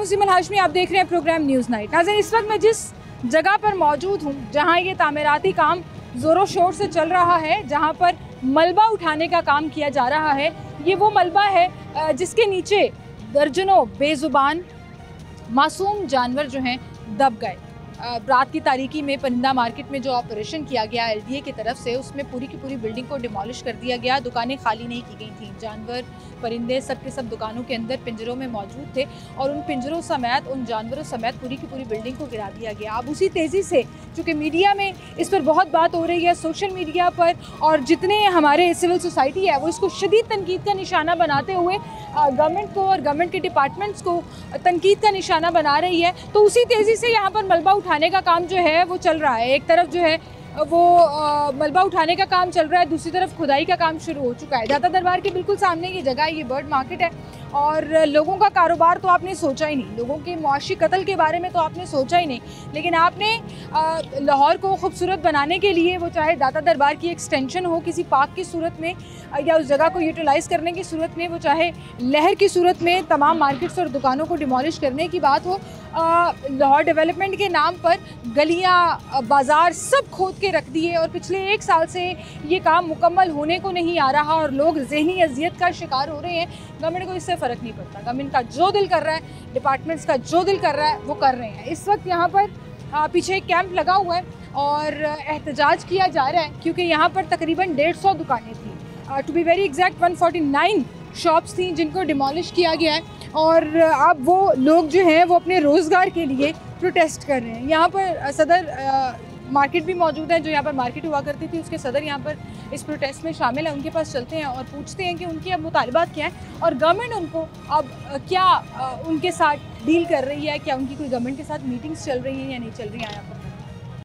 सिमल हाशमी, आप देख रहे हैं प्रोग्राम न्यूज़ नाइट। नाज़रीन, इस वक्त मैं जिस जगह पर मौजूद हूँ जहाँ ये तामीराती काम ज़ोरों शोर से चल रहा है, जहाँ पर मलबा उठाने का काम किया जा रहा है, ये वो मलबा है जिसके नीचे दर्जनों बेजुबान मासूम जानवर जो हैं दब गए। रात की तारीकी में परिंदा मार्केट में जो ऑपरेशन किया गया एलडीए की तरफ से, उसमें पूरी की पूरी बिल्डिंग को डिमोलिश कर दिया गया। दुकानें खाली नहीं की गई थी, जानवर परिंदे सब के सब दुकानों के अंदर पिंजरों में मौजूद थे और उन पिंजरों समेत, उन जानवरों समेत पूरी की पूरी बिल्डिंग को गिरा दिया गया। अब उसी तेज़ी से, चूँकि मीडिया में इस पर बहुत बात हो रही है, सोशल मीडिया पर, और जितने हमारे सिविल सोसाइटी है वो इसको शदीद तनकीद का निशाना बनाते हुए गवर्नमेंट को और गवर्नमेंट के डिपार्टमेंट्स को तनकीद का निशाना बना रही है, तो उसी तेज़ी से यहाँ पर मलबा उठाने का काम जो है वो चल रहा है। एक तरफ जो है वो मलबा उठाने का काम चल रहा है, दूसरी तरफ खुदाई का काम शुरू हो चुका है। दाता दरबार के बिल्कुल सामने ये जगह है, ये बर्ड मार्केट है और लोगों का कारोबार तो आपने सोचा ही नहीं, लोगों के मुआशी कत्ल के बारे में तो आपने सोचा ही नहीं, लेकिन आपने लाहौर को खूबसूरत बनाने के लिए, वो चाहे दाता दरबार की एक्सटेंशन हो किसी पार्क की सूरत में या उस जगह को यूटिलाइज़ करने की सूरत में, वो चाहे लहर की सूरत में तमाम मार्केट्स और दुकानों को डिमोलिश करने की बात हो, लाहौर डेवलपमेंट के नाम पर गलियाँ बाज़ार सब खोद के रख दिए और पिछले 1 साल से ये काम मुकम्मल होने को नहीं आ रहा और लोग ज़हनी अजियत का शिकार हो रहे हैं। गवर्नमेंट को इससे फ़र्क नहीं पड़ता, गवर्नमेंट का जो दिल कर रहा है, डिपार्टमेंट्स का जो दिल कर रहा है वो कर रहे हैं। इस वक्त यहाँ पर पीछे एक कैंप लगा हुआ है और एहतजाज किया जा रहा है क्योंकि यहाँ पर तकरीबन 150 दुकानें थी, to be very exact 149 shops थी जिनको डिमोलिश किया गया है और अब वो लोग जो हैं वो अपने रोज़गार के लिए प्रोटेस्ट कर रहे हैं। यहाँ पर सदर मार्केट भी मौजूद है, जो यहाँ पर मार्केट हुआ करती थी, उसके सदर यहाँ पर इस प्रोटेस्ट में शामिल है। उनके पास चलते हैं और पूछते हैं कि उनके अब मुतालबात क्या हैं और गवर्नमेंट उनको अब क्या उनके साथ डील कर रही है, क्या उनकी कोई गवर्नमेंट के साथ मीटिंग्स चल रही हैं या नहीं चल रही हैं। यहाँ पर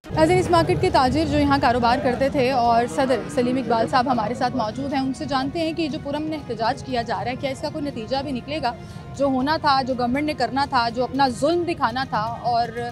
नाज़रीन, इस मार्केट के ताजिर जो यहाँ कारोबार करते थे और सदर सलीम इकबाल साहब हमारे साथ मौजूद हैं, उनसे जानते हैं कि जो पुरअमन एहतजाज किया जा रहा है, क्या इसका कोई नतीजा भी निकलेगा? जो होना था, जो गवर्नमेंट ने करना था, जो अपना जुल्म दिखाना था और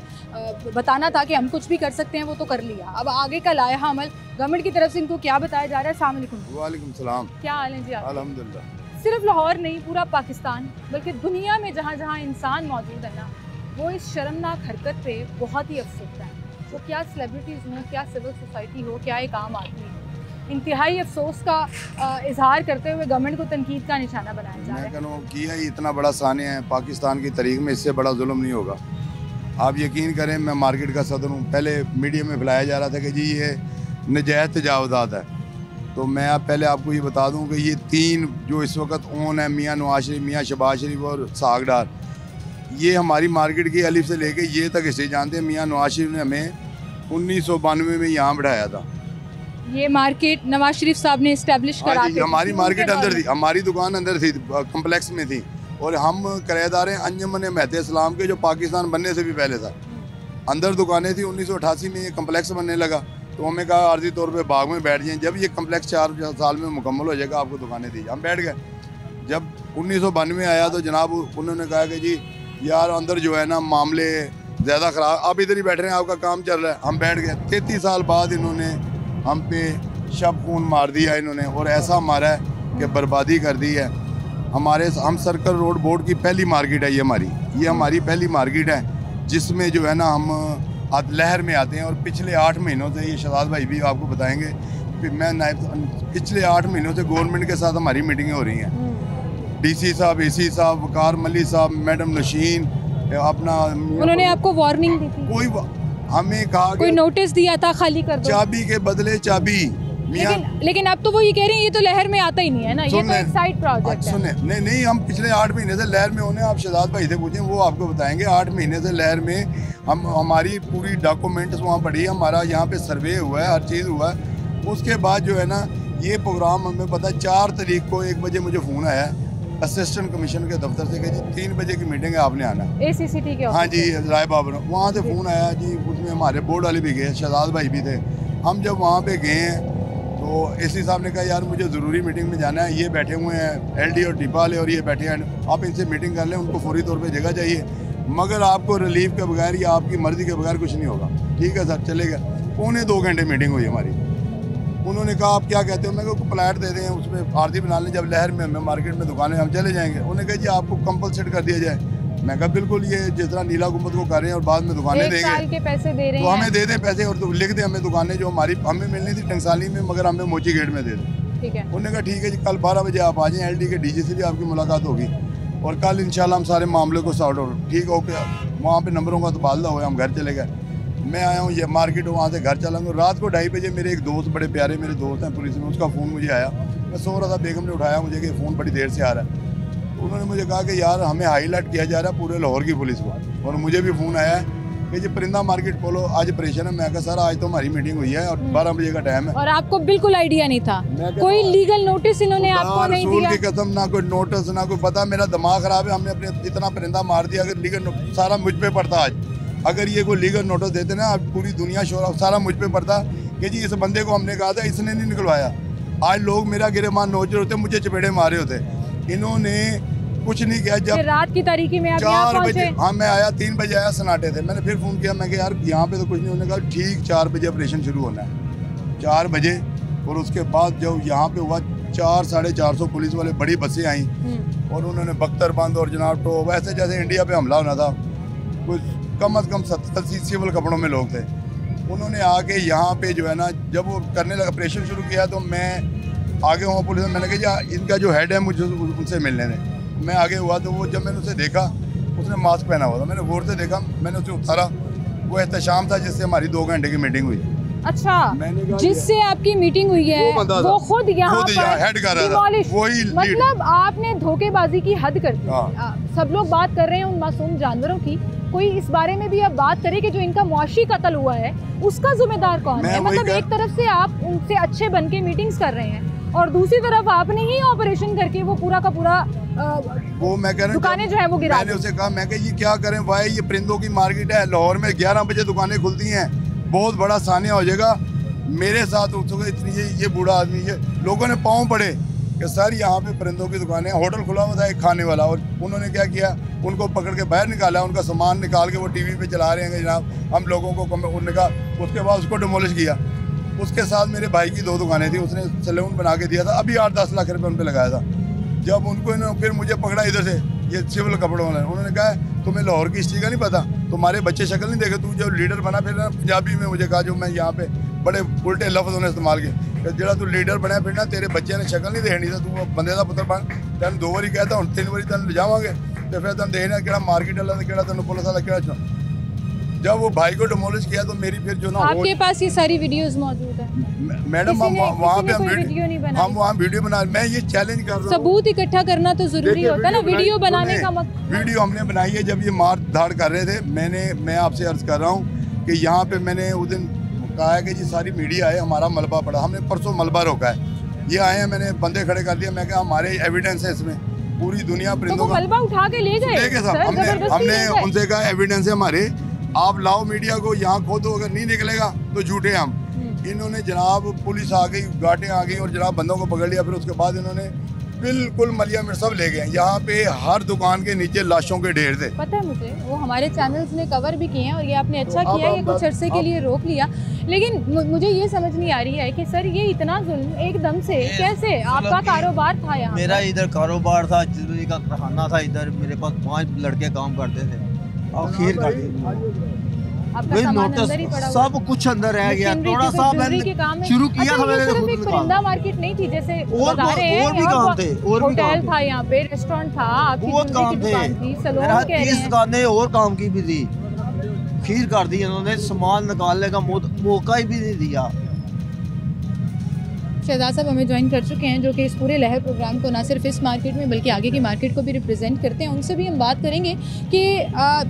बताना था कि हम कुछ भी कर सकते हैं, वो तो कर लिया। अब आगे का लाया अमल गवर्नमेंट की तरफ से इनको क्या बताया जा रहा है? अस्सलाम वालेकुम। वालेकुम सलाम। क्या हाल है जी आप? अल्हम्दुलिल्लाह। सिर्फ लाहौर नहीं, पूरा पाकिस्तान बल्कि दुनिया में जहाँ जहाँ इंसान मौजूद है ना, वो इस शर्मनाक हरकत पे बहुत ही अफसोस है। तो क्या सेलिब्रिटीज़ हो, क्या सिविल सोसाइटी हो, क्या एक आम आदमी हो, इंतहाई अफसोस का इजहार करते हुए गवर्नमेंट को तनकीद का निशाना बनाया जा रहा है। मैं कहूँ कि है इतना बड़ा सानिया है पाकिस्तान की तारीख में, इससे बड़ा जुल्म नहीं होगा। आप यकीन करें, मैं मार्केट का सदर हूँ। पहले मीडिया में फैलाया जा रहा था कि जी ये नजायज़ तजावज़ात है, तो मैं पहले आपको ये बता दूँ कि ये 3 जो इस वक्त ओन है, मियाँ नवाज शरीफ, मियाँ शहबाज शरीफ और सागडार, ये हमारी मार्केट की अलिफ से लेके ये तक हिस्से जानते हैं। मियाँ नवाज शरीफ ने हमें 1992 में यहाँ बिठाया था। ये मार्केट नवाज शरीफ साहब ने इस्टेब्लिश करा दी। हमारी मार्केट अंदर थी, हमारी दुकान अंदर थी, कम्प्लेक्स में थी और हम किराएदार हैं अंजुमन महते इस्लाम के, जो पाकिस्तान बनने से भी पहले था। अंदर दुकानें थी। 1988 में ये कम्प्लेक्स बनने लगा तो हमें कहा आर्जी तौर पे बाग में बैठ जाएं, जब ये कम्प्लेक्स 4 साल में मुकम्मल हो जाएगा आपको दुकानें दी। हम बैठ गए। जब 1992 आया तो जनाब उन्होंने कहा कि जी यार अंदर जो है ना मामले ज़्यादा ख़राब, आप इधर ही बैठ रहे हैं, आपका काम चल रहा है। हम बैठ गए। 33 साल बाद इन्होंने हम पे शब खून मार दिया इन्होंने, और ऐसा मारा है कि बर्बादी कर दी है। हम सर्कल रोड बोर्ड की पहली मार्केट है ये हमारी पहली मार्केट है जिसमें जो है ना हम लहर में आते हैं। और पिछले 8 महीनों से, ये शहजाद भाई भी आपको बताएंगे, पिछले 8 महीनों से गवर्नमेंट के साथ हमारी मीटिंगें हो रही हैं। डीसी साहब, एसी साहब, वकार मली साहब, मैडम नशीन, अपना उन्होंने आपको वार्निंग दी थी? कोई हमें कहा, कोई नोटिस दिया था खाली कर दो, चाबी के बदले चाबी। लेकिन अब तो वो ये कह रहे हैं ये तो लहर में आता ही नहीं है ना, ये तो एक साइड प्रोजेक्ट है। सुने, नहीं हम पिछले 8 महीने से लहर में होने, आप शहजाद भाई से पूछें वो आपको बताएंगे। 8 महीने से लहर में हमारी पूरी डॉक्यूमेंट्स वहाँ पड़ी है, हमारा यहाँ पे सर्वे हुआ है, हर चीज़ हुआ है। उसके बाद जो है ना ये प्रोग्राम हमें पता 4 तारीख को 1 बजे मुझे फ़ोन आया असिस्टेंट कमिश्नर के दफ्तर से कि जी 3 बजे की मीटिंग है, आपने आना है। ACCT के? हाँ जी, राय बाबर, वहाँ से फ़ोन आया जी। उसमें हमारे बोर्ड वाले भी गए, शहजाद भाई भी थे। हम जब वहाँ पे गए हैं तो एसी साहब ने कहा यार मुझे ज़रूरी मीटिंग में जाना है, ये बैठे हुए हैं LD और टीपा वाले और ये बैठे हैं, आप इनसे मीटिंग कर लें, उनको फौरी तौर पर जगह चाहिए, मगर आपको रिलीफ के बगैर या आपकी मर्ज़ी के बगैर कुछ नहीं होगा। ठीक है सर, चले गए। 2.25 घंटे मीटिंग हुई हमारी। उन्होंने कहा आप क्या कहते हो? मैं को प्लाट दे दें, उसमें आरती बना लें, जब लहर में मार्केट में दुकानें हम चले जाएंगे। उन्होंने कहा जी आपको कंपलसेट कर दिया जाए। मैं कहा बिल्कुल, ये जिस तरह नीला गुम्बद को कर रहे हैं और बाद में दुकानें देंगे, 1 साल के पैसे दे रहे तो हैं, हमें दे दें पैसे और तो लिख दें हमें दुकानें जो हमारी हमें मिलनी थी टंगसाली में, मगर हमें मोची गेट में दे दें। ठीक है। उन्होंने कहा ठीक है जी, कल 12 बजे आप आ जाएं, LD के DG से भी आपकी मुलाकात होगी और कल इंशाल्लाह हम सारे मामले को सॉर्ट आउट ठीक हो के वहाँ पे नंबरों का तबादला हुआ, हम घर चले गए। मैं आया हूँ ये मार्केट, वहाँ से घर चला हूँ। रात को 2:30 बजे मेरे एक दोस्त, बड़े प्यारे मेरे दोस्त हैं पुलिस में, उसका फ़ोन मुझे आया। मैं सो रहा था, बेगम ने उठाया मुझे कि फ़ोन बड़ी देर से आ रहा है। उन्होंने मुझे कहा कि यार हमें हाईलाइट किया जा रहा है पूरे लाहौर की पुलिस को, और मुझे भी फ़ोन आया है कि जी परिंदा मार्केट पोलो आज ऑपरेशन है। मैं कहा सर आज तो हमारी मीटिंग हुई है और 12 बजे का टाइम है। और आपको बिल्कुल आइडिया नहीं था? कोई लीगल नोटिस इन्होंने आपको नहीं दिया? की कसम, ना कोई नोटिस ना कोई पता। मेरा दिमाग खराब है, हमने अपने इतना परिंदा मार दिया। अगर लीगल सारा मुझ पे पड़ता आज, अगर ये कोई लीगल नोटिस देते ना, पूरी दुनिया शोर सारा मुझ पे पड़ता कि जी इस बंदे को हमने कहा था, इसने नहीं निकलवाया। आज लोग मेरा गिरेबान नोच रहे होते, मुझे चपेड़े मारे होते। इन्होंने कुछ नहीं किया। जब रात की तारीखी में आप 4 बजे, हाँ मैं आया 3 बजे आया, सन्नाटे थे। मैंने फिर फ़ोन किया, मैं यार यहाँ पे तो कुछ नहीं। उन्होंने कहा ठीक 4 बजे ऑपरेशन शुरू होना है, 4 बजे। और उसके बाद जब यहाँ पे हुआ 400 साढ़े 400 पुलिस वाले बड़ी बसें आई और उन्होंने बख्तरबंद और जनाब तो वैसे जैसे इंडिया पे हमला होना था, कुछ कम अज़ कम 70-80 सिविल कपड़ों में लोग थे। उन्होंने आके यहाँ पे जो है ना, जब वो करने लगा ऑपरेशन शुरू किया तो मैं आगे हुआ पुलिस में। मैंने कहा इनका जो हेड है मुझे उनसे मिलने दें। मैं आगे हुआ तो वो जब मैंने उसे देखा, उसने मास्क पहना हुआ था। मैंने गौर से देखा, मैंने उसे उतारा। वो एहतशाम था जिससे हमारी 2 घंटे की मीटिंग हुई। अच्छा, जिससे आपकी मीटिंग हुई है वो खुद यहाँ हेड कर रहा था, वही मतलब आपने धोखेबाजी की हद कर दी। सब लोग बात कर रहे हैं उन मासूम जानवरों की, कोई इस बारे में भी अब बात करे कि जो इनका मुआशी कत्ल हुआ है उसका जिम्मेदार कौन है? मतलब एक तरफ से आप उनसे अच्छे बन के मीटिंग्स कर रहे हैं और दूसरी तरफ आपने ही ऑपरेशन करके वो पूरा का पूरा वो मैं कह रहा हूँ दुकानें जो है वो गिरा। मैंने उसे कहा, मैं कहा ये क्या करें भाई, ये परिंदों की मार्केट है, लाहौर में 11 बजे दुकानें खुलती हैं, बहुत बड़ा सानिया हो जाएगा मेरे साथ। इतनी ये बूढ़ा आदमी, ये लोगों ने पाँव पड़े कि सर यहाँ पे परिंदों की दुकानें, होटल खुला हुआ था एक खाने वाला, और उन्होंने क्या किया, उनको पकड़ के बाहर निकाला, उनका सामान निकाल के वो TV पे चला रहे हैं जनाब हम लोगों को। उन्होंने कहा, उसके बाद उसको डिमोलिश किया। उसके साथ मेरे भाई की 2 दुकानें थी, उसने सैलून बना के दिया था, अभी 8-10 लाख रुपए उन पर लगाया था। जब उनको इन्होंने फिर मुझे पकड़ा इधर से, ये सिविल कपड़ों वाले, उन्होंने कहा तुम्हें लाहौर की हिस्ट्री का नहीं पता, तुम्हारे बच्चे शक्ल नहीं देखे, तू जब लीडर बना फिर ना, पंजाबी में मुझे कहा, जो मैं यहाँ पे बड़े उल्टे लफ्ज़ उन्हें इस्तेमाल किए, जरा तू लीडर बनया फिर ना तेरे बच्चे ने शक्ल नहीं देखनी, तू बंदे का पुत्र बन। तेन 2 बारी कहता हूँ, 3 बारी तेन ले जावांगे तो फिर तेन देखना कि मार्केट वाला कि तेन पुलिस वाला कि। जब वो भाई को डिमोलिश किया तो मेरी फिर जो ना, आपके पास ये सारी वीडियोस मौजूद है मैडम, हम वहाँ पे हम वहाँ वीडियो बना, मैं ये चैलेंज कर रहा हूँ। सबूत इकट्ठा करना तो जरूरी होता है ना, वीडियो बनाने का मकसद। वीडियो हमने बनाई है जब ये मार धाड़ कर रहे थे। मैं आपसे अर्ज कर रहा हूँ कि यहाँ पे मैंने उस दिन कहा है कि जी सारी मीडिया है, हमारा मलबा पड़ा, हमने परसों मलबा रोका है, ये आए हैं, मैंने बंदे खड़े कर दिया। मैं कहा हमारे एविडेंस है इसमें, पूरी दुनिया परिंदों का मलबा उठा के ले गए। हमने उनसे कहा एविडेंस है हमारे, आप लाओ मीडिया को, यहाँ खोदो, अगर नहीं निकलेगा तो झूठे हम। इन्होंने जनाब पुलिस आ गई, गाड़ियाँ आ गई और जनाब बंदों को पकड़ लिया। फिर उसके बाद इन्होंने बिल्कुल मलिया में सब ले गए। यहाँ पे हर दुकान के नीचे लाशों के ढेर थे। पता है मुझे, वो हमारे चैनल्स ने कवर भी किए हैं और ये आपने अच्छा किया, ये कुछ अरसे के लिए रोक लिया। लेकिन मुझे ये समझ नहीं आ रही है कि सर ये इतना जुल्म एकदम से कैसे? आपका कारोबार था यहाँ? मेरा इधर कारोबार था, चिल्ली का कारखाना था, इधर मेरे पास 5 लड़के काम करते थे और खीर करते, सब कुछ अंदर रह गया। थोड़ा सा शुरू किया था मैंने, सिर्फ परिंदा मार्केट नहीं थी, जैसे और भी काम थे, होटल था यहाँ पे, रेस्टोरेंट था, बहुत काम थे, 30 दुकानें और काम की भी थी। खीर कर दी इन्होंने, सामान निकालने का मौका ही भी नहीं दिया। शहजाद साहब हमें ज्वाइन कर चुके हैं, जो कि इस पूरे लहर प्रोग्राम को ना सिर्फ इस मार्केट में बल्कि आगे की मार्केट को भी रिप्रेजेंट करते हैं। उनसे भी हम बात करेंगे कि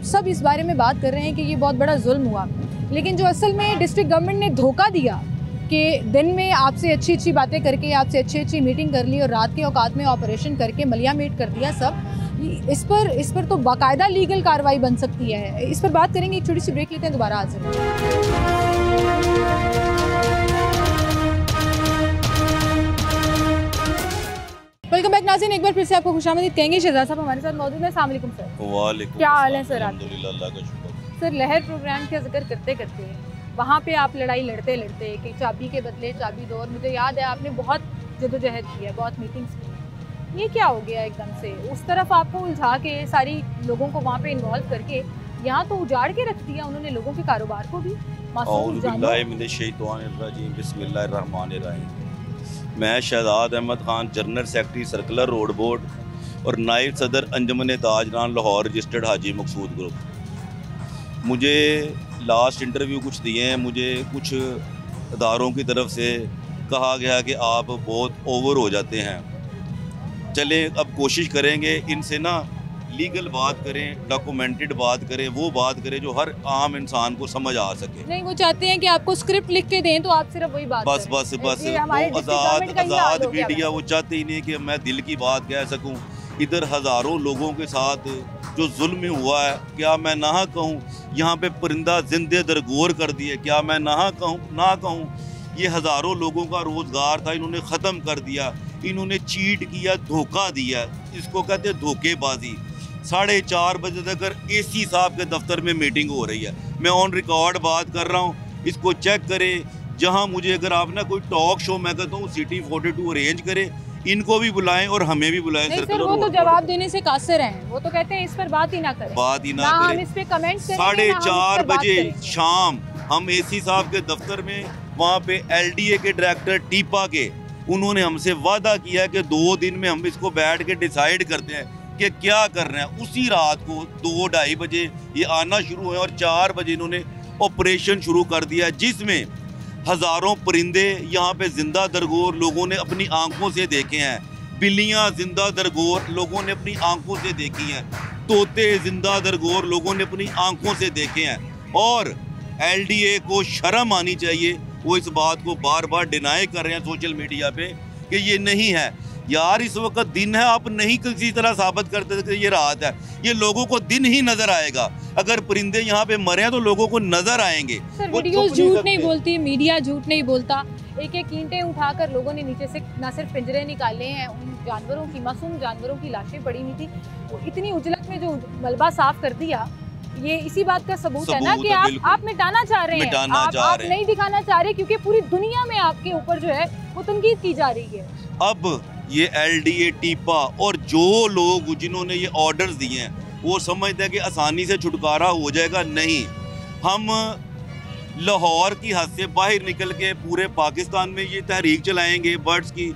सब इस बारे में बात कर रहे हैं कि ये बहुत बड़ा जुल्म हुआ, लेकिन जो असल में डिस्ट्रिक्ट गवर्नमेंट ने धोखा दिया कि दिन में आपसे अच्छी अच्छी बातें करके, आपसे अच्छी अच्छी मीटिंग कर ली और रात के औकात में ऑपरेशन करके मलिया मेट कर दिया सब, इस पर तो बाकायदा लीगल कार्रवाई बन सकती है। इस पर बात करेंगे, एक छोटी सी ब्रेक लेते हैं, दोबारा हाजिर। वेलकम बैक नाज़रीन, एक बार फिर से आपको खुशामदीद कहेंगे। शहजाद साहब हमारे साथ मौजूद हैं। अस्सलाम वालेकुम सर। वालेकुम, क्या हाल है सर? अल्हम्दुलिल्लाह, अल्लाह का शुक्र। सर लहर प्रोग्राम का जिक्र करते करते वहाँ पे आप लड़ाई लड़ते लड़ते कि चाबी के बदले चाबी दो, और मुझे याद है आपने बहुत जदोजहद की है, बहुत मीटिंग्स की हैं, ये क्या हो गया एकदम से? उस तरफ आपको उलझा के सारी लोगों को वहाँ पे इन्वॉल्व करके यहाँ तो उजाड़ के रख दिया उन्होंने लोगों के कारोबार को भी। मैं Shahzad Ahmad Khan, general secretary circular road board और नायब सदर अंजुमन ताजरान लाहौर रजिस्टर्ड हाजी मकसूद ग्रुप। मुझे लास्ट इंटरव्यू कुछ दिए हैं, मुझे कुछ अदारों की तरफ से कहा गया कि आप बहुत ओवर हो जाते हैं। चलें अब कोशिश करेंगे इनसे ना लीगल बात करें, डॉक्यूमेंटेड बात करें, वो बात करें जो हर आम इंसान को समझ आ सके। नहीं, वो चाहते हैं कि आपको स्क्रिप्ट लिख के दें तो आप सिर्फ वही बात बस बस बस वो आज़ाद मीडिया वो चाहते ही नहीं कि मैं दिल की बात कह सकूं। इधर हज़ारों लोगों के साथ जो जुल्म हुआ है, क्या मैं ना कहूँ? यहाँ पे परिंदा जिंदे दरगोर कर दिए, क्या मैं ना कहूँ? ये हज़ारों लोगों का रोज़गार था, इन्होंने ख़त्म कर दिया, इन्होंने चीट किया, धोखा दिया, इसको कहते हैं धोखेबाजी। 4:30 बजे तक AC साहब के दफ्तर में मीटिंग हो रही है, मैं ऑन रिकॉर्ड बात कर रहा हूँ, इसको चेक करें। जहाँ मुझे अगर आप ना कोई टॉक शो, मैं कहता हूँ सिटी 42 अरेंज करें, इनको भी बुलाएं और हमें भी बुलाएं। सर वो तो जवाब देने से कासिर हैं, वो तो कहते हैं इस पर बात ही ना करें, बात ही ना हम इस पे कमेंट करें। 4:30 बजे शाम हम AC साहब के दफ्तर में, वहाँ पे LDA के डायरेक्टर टीपा के, उन्होंने हमसे वादा किया कि 2 दिन में हम इसको बैठ के डिसाइड करते हैं कि क्या कर रहे हैं। उसी रात को 2-2:30 बजे ये आना शुरू हुए और 4 बजे इन्होंने ऑपरेशन शुरू कर दिया, जिसमें हज़ारों परिंदे यहाँ पे जिंदा दरगोर लोगों ने अपनी आंखों से देखे हैं, बिल्लियाँ जिंदा दरगोर लोगों ने अपनी आंखों से देखी हैं, तोते जिंदा दरगोर लोगों ने अपनी आंखों से देखे हैं। और LDA को शर्म आनी चाहिए, वो इस बात को बार बार डिनाई कर रहे हैं सोशल मीडिया पे कि ये नहीं है। यार इस वक्त दिन है, आप नहीं किसी तरह साबित करते थे ये रात है, ये लोगों को दिन ही नजर आएगा। अगर परिंदे यहाँ पे मरे हैं तो लोगों को नजर आएंगे। सर वीडियो झूठ नहीं बोलती, मीडिया झूठ नहीं बोलता। एक एक ईंटें उठाकर लोगों ने नीचे से न सिर्फ पिंजरे निकाले हैं, उन जानवरों की, मासूम जानवरों की लाशें पड़ी हुई थी, इतनी उजलत में जो मलबा साफ कर दिया, ये इसी बात का सबूत है ना कि आप मिटाना चाह रहे हैं, आप नहीं दिखाना चाह रहे, क्योंकि पूरी दुनिया में आपके ऊपर जो है वो तनकीद की जा रही है। अब ये LDA टीपा और जो लोग जिन्होंने ये ऑर्डर्स दिए हैं वो समझते हैं कि आसानी से छुटकारा हो जाएगा। नहीं, हम लाहौर की हद से बाहर निकल के पूरे पाकिस्तान में ये तहरीक चलाएंगे बर्ड्स की,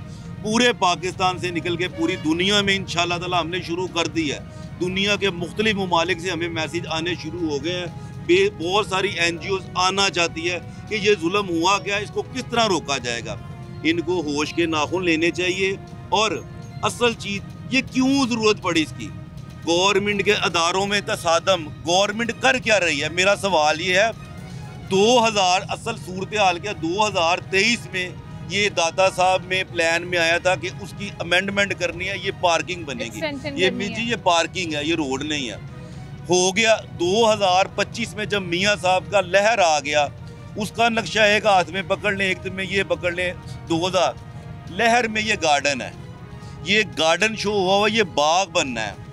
पूरे पाकिस्तान से निकल के पूरी दुनिया में इंशाल्लाह ताला हमने शुरू कर दी है। दुनिया के मुख्तलिफ ममालिक से हमें मैसेज आने शुरू हो गए हैं, बहुत सारी NGOs आना चाहती है कि ये जुल्म हुआ क्या, इसको किस तरह रोका जाएगा। इनको होश के नाखून लेने चाहिए। और असल चीज़ ये क्यों ज़रूरत पड़ी इसकी, गवर्नमेंट के अदारों में तसादम, गवर्नमेंट कर क्या रही है? मेरा सवाल ये है, 2000 असल सूरत हाल क्या, 2023 में ये दाता साहब में प्लान में आया था कि उसकी अमेंडमेंट करनी है, ये पार्किंग बनेगी, ये पार्किंग है, ये रोड नहीं है। हो गया 2025 में जब मियाँ साहब का लहर आ गया, उसका नक्शा एक हाथ में पकड़ लें, एक में ये पकड़ लें, 2000 लहर में ये गार्डन है, ये गार्डन शो हुआ हुआ, ये बाग बनना है।